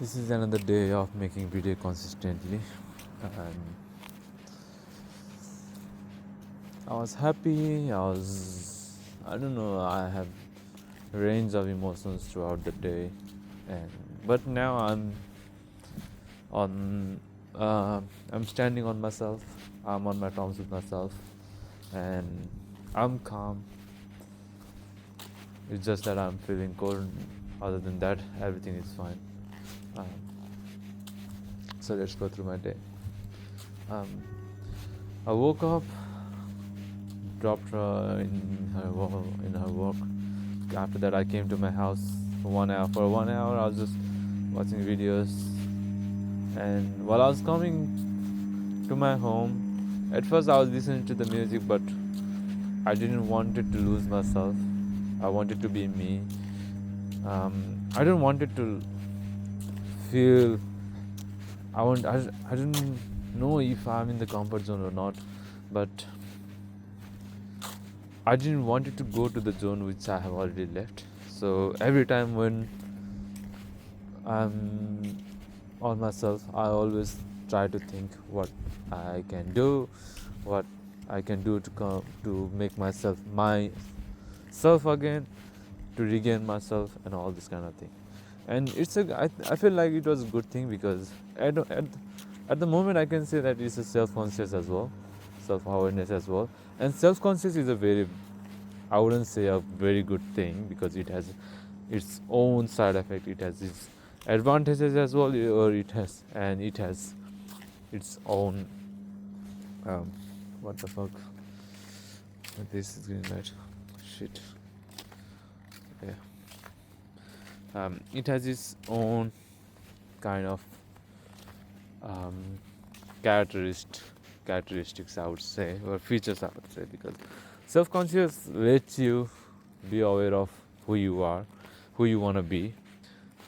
This is another day of making video consistently, and I was happy. I don't know, I have range of emotions throughout the day, and but now on, I'm standing on myself. I'm on my terms with myself, and I'm calm. It's just that I'm feeling cold. Other than that, everything is fine. Um, so let's go through my day. Um, I woke up, dropped her in her work. After that, I came to my house for 1 hour. For 1 hour, I was just watching videos. And while I was coming to my home, at first I was listening to the music, but I didn't want it to lose myself. I wanted to be me. I didn't want it to feel. I didn't know if I'm in the comfort zone or not, but I didn't want it to go to the zone which I have already left. So every time when I'm on myself, I always try to think what I can do, what I can do to make myself myself again, to regain myself, and all this kind of thing. And I feel like it was a good thing because at the moment I can say that it's a self-conscious as well, self-awareness as well, and self-conscious is a very, I wouldn't say a very good thing because it has its own side effect. It has its advantages as well, or it has its own what the fuck? This is green light. Shit. Yeah. It has its own kind of um, characteristics, I would say, or features, I would say, because self-conscious lets you be aware of who you are, who you want to be,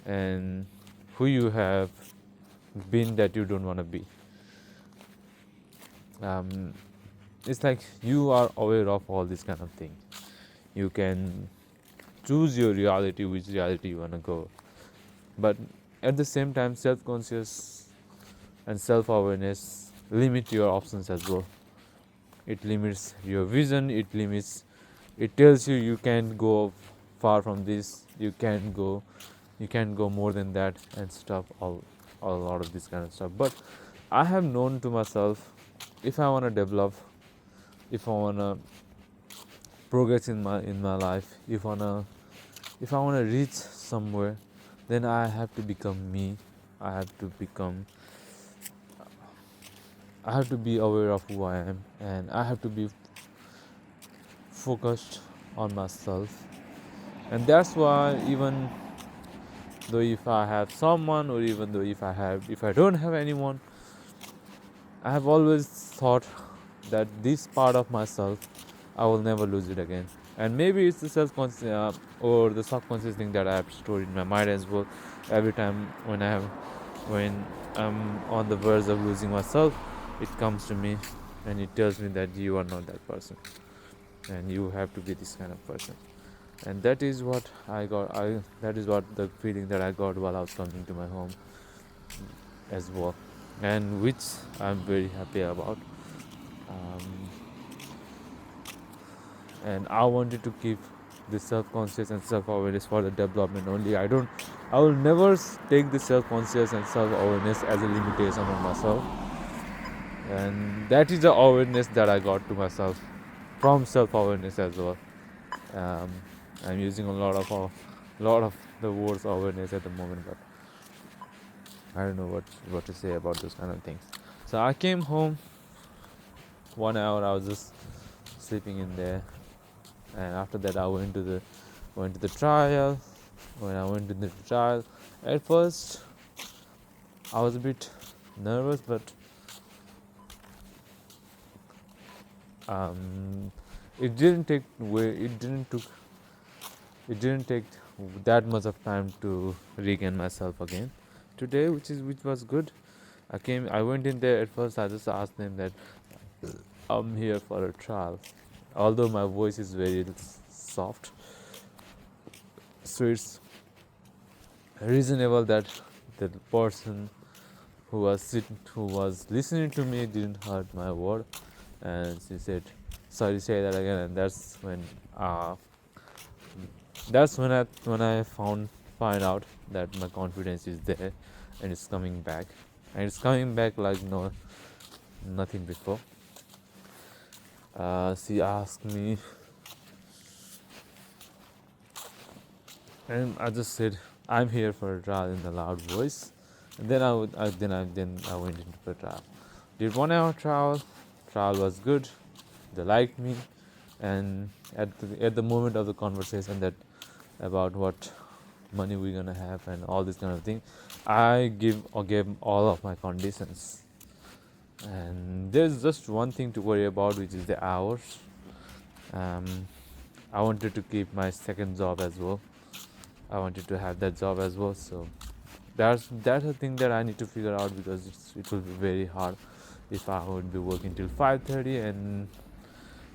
and who you have been that you don't want to be. Um, it's like you are aware of all these kind of things. You can choose your reality, which reality you want to go. But at the same time, self-conscious and self-awareness limit your options as well. It limits your vision. It tells you can't go far from this. You can't go more than that and stuff. A lot of this kind of stuff. But I have known to myself, if I want to develop, if I want to progress in my life, if I want to reach somewhere, then I have to become me. I have to become I have to be aware of who I am, and I have to be focused on myself. And that's why, even though if I have someone, or even though if I don't have anyone, I have always thought that this part of myself, I will never lose it again. And maybe it's the self-conscious or the subconscious thing that I have stored in my mind as well. Every time when I'm on the verge of losing myself, it comes to me and it tells me that you are not that person, and you have to be this kind of person. And that is what that is what the feeling that I got while I was coming to my home as well, and which I'm very happy about. um, and I wanted to keep this self-conscious and self-awareness for the development only. I will never take this self-conscious and self-awareness as a limitation on myself. And that is the awareness that I got to myself from self-awareness as well. um, I'm using a lot of the words awareness at the moment, but I don't know what to say about those kind of things. So I came home. 1 hour I was just sleeping in there, and after that I went to the trial. When I went to the trial, at first I was a bit nervous, but um, it didn't take way. It didn't take that much of time to regain myself again today, which was good. I went in there. At first I just asked them that I'm here for a trial, although my voice is very soft, so it's reasonable that the person who was listening to me didn't heard my word, and she said, "Sorry, say that again." And that's when I find out that my confidence is there, and it's coming back, like no nothing before. She asked me, and I just said, "I'm here for a trial" in a loud voice. And then I went into the trial. Did 1 hour trial. Trial was good. They liked me, and at the moment of the conversation that about what money we're gonna have and all this kind of thing, I gave all of my conditions. And there's just one thing to worry about, which is the hours. I wanted to keep my second job as well. I wanted to have that job as well. So that's a thing that I need to figure out, because it will be very hard if I would be working till 5:30 and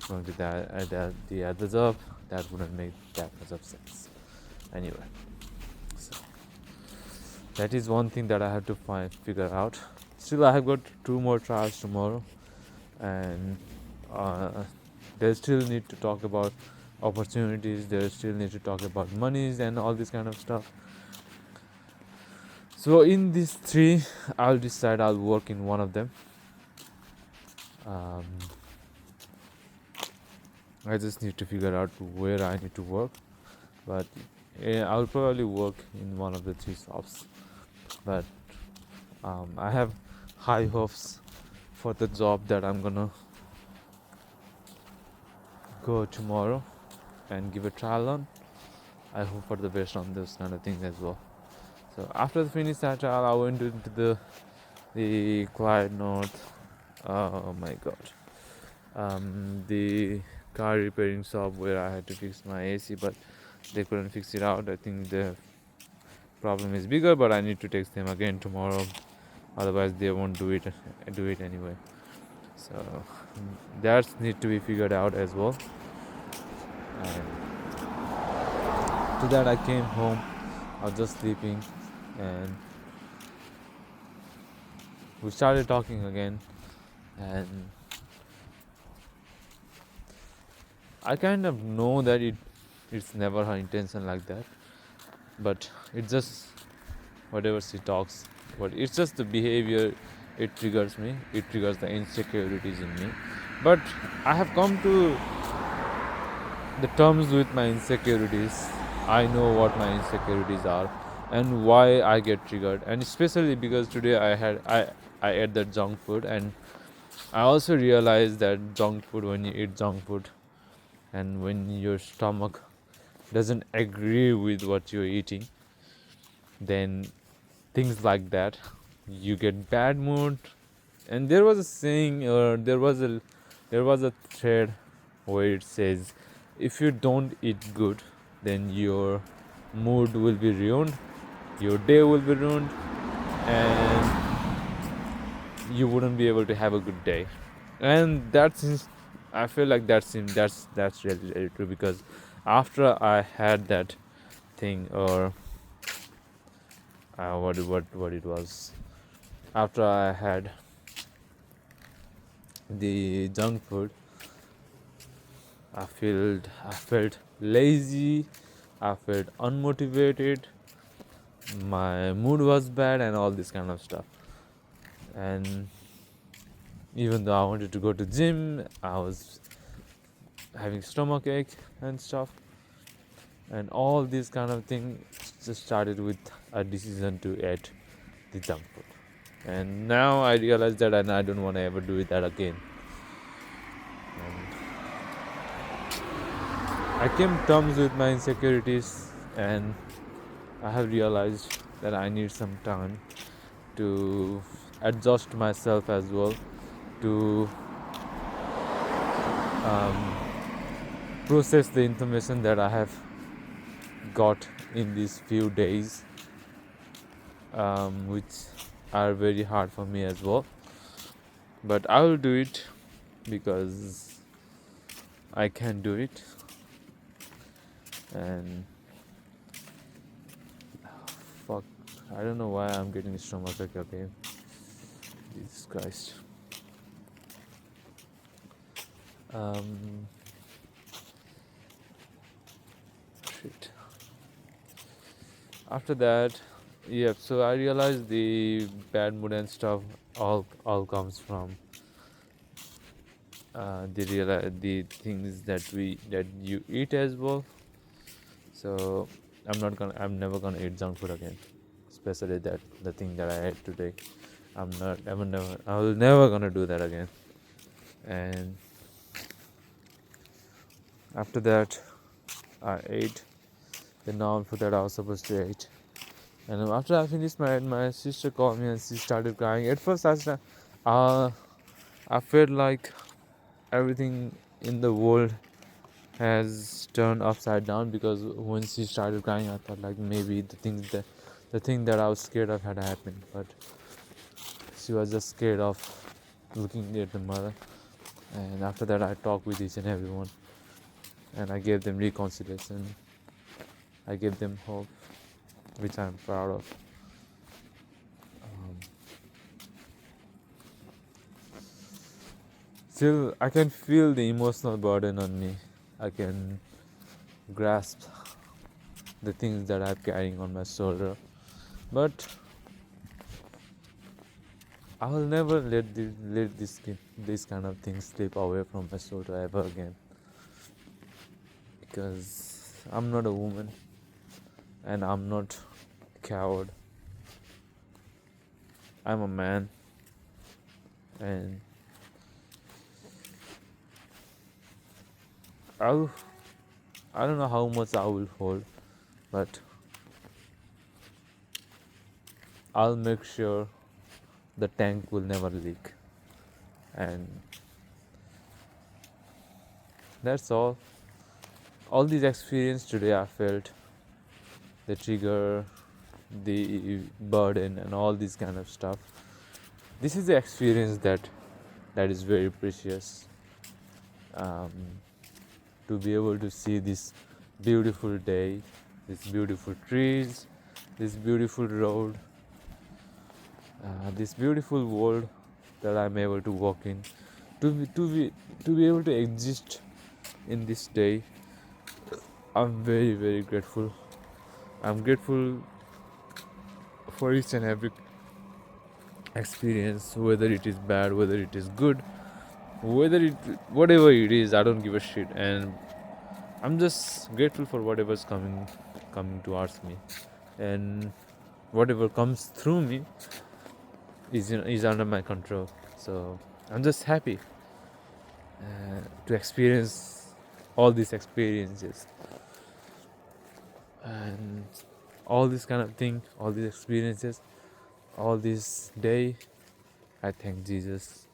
going to the other job. That wouldn't make that much of sense. Anyway, so that is one thing that I have to figure out. Still, I have got 2 more trials tomorrow, and they still need to talk about opportunities. They still need to talk about monies and all this kind of stuff. So in these 3, I'll decide I'll work in one of them. I just need to figure out where I need to work, but I'll probably work in one of the 3 shops. But I have high hopes for the job that I'm gonna go tomorrow and give a trial on. I hope for the best on those kind of things as well. So after the finish that trial, I went into the Clyde North. Oh my god. The car repairing shop where I had to fix my AC, but they couldn't fix it out. I think the problem is bigger, but I need to text them again tomorrow. Otherwise, they won't do it anyway. So that need to be figured out as well. And to that, I came home. I was just sleeping, and we started talking again. And I kind of know that it's never her intention like that, but it's just whatever she talks, but it's just the behavior. It triggers me. It triggers the insecurities in me. But I have come to the terms with my insecurities. I know what my insecurities are and why I get triggered, and especially because today I ate that junk food, and I also realized that junk food, when you eat junk food and when your stomach doesn't agree with what you're eating, then things like that, you get bad mood. And there was a saying, or there was a thread where it says, if you don't eat good, then your mood will be ruined, your day will be ruined, and you wouldn't be able to have a good day. And I feel like that's really, really true, because after I had that thing, or what it was, after I had the junk food, I felt lazy, I felt unmotivated, my mood was bad, and all this kind of stuff. And even though I wanted to go to gym, I was having stomach ache and stuff. And all these kind of things just started with a decision to eat the junk food. And now I realize that, and I don't want to ever do that again. And I came to terms with my insecurities, and I have realized that I need some time to adjust myself as well, to process the information that I have got in these few days, which are very hard for me as well. But I will do it because I can do it. And fuck, I don't know why I'm getting stomachache again. Jesus Christ. Um, Shit. After that, yep. So I realized the bad mood and stuff all comes from the things that you eat as well. So I'm never gonna eat junk food again, especially that the thing that I ate today. I will never gonna do that again. And after that, I ate the non food that I was supposed to eat. And after I finished my sister called me and she started crying. At first, uh, I felt like everything in the world has turned upside down, because when she started crying, I thought like maybe the thing that I was scared of had happened, but she was just scared of looking at the mother. And after that, I talked with each and everyone, and I gave them reconciliation. I gave them hope, which I'm proud of. Um, Still, I can feel the emotional burden on me. I can grasp the things that I'm carrying on my shoulder, but I will never let this kind of things slip away from my shoulder ever again, because I'm not a woman and I'm not a coward. I'm a man, and I'll I don't know how much I will hold, but I'll make sure the tank will never leak. And that's all these experience today I felt, the trigger, the burden, and all this kind of stuff. This is the experience that is very precious. um, to be able to see this beautiful day, these beautiful trees, this beautiful road, this beautiful world that I'm able to walk in, to be, to be to be able to exist in this day. I'm very very grateful. I'm grateful for each and every experience, whether it is bad, whether it is good, whatever it is. I don't give a shit, and I'm just grateful for whatever's coming towards me, and whatever comes through me is under my control. So I'm just happy to experience all these experiences, and all this kind of thing, all these experiences, all this day. I thank Jesus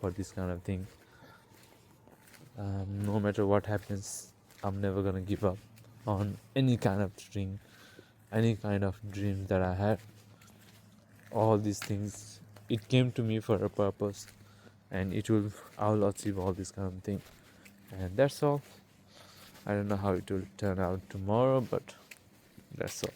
for this kind of thing. No matter what happens, I'm never gonna give up on any kind of dream, any kind of dream that I had. All these things, it came to me for a purpose, and I'll achieve all this kind of thing. And that's all. I don't know how it will turn out tomorrow, but that's all.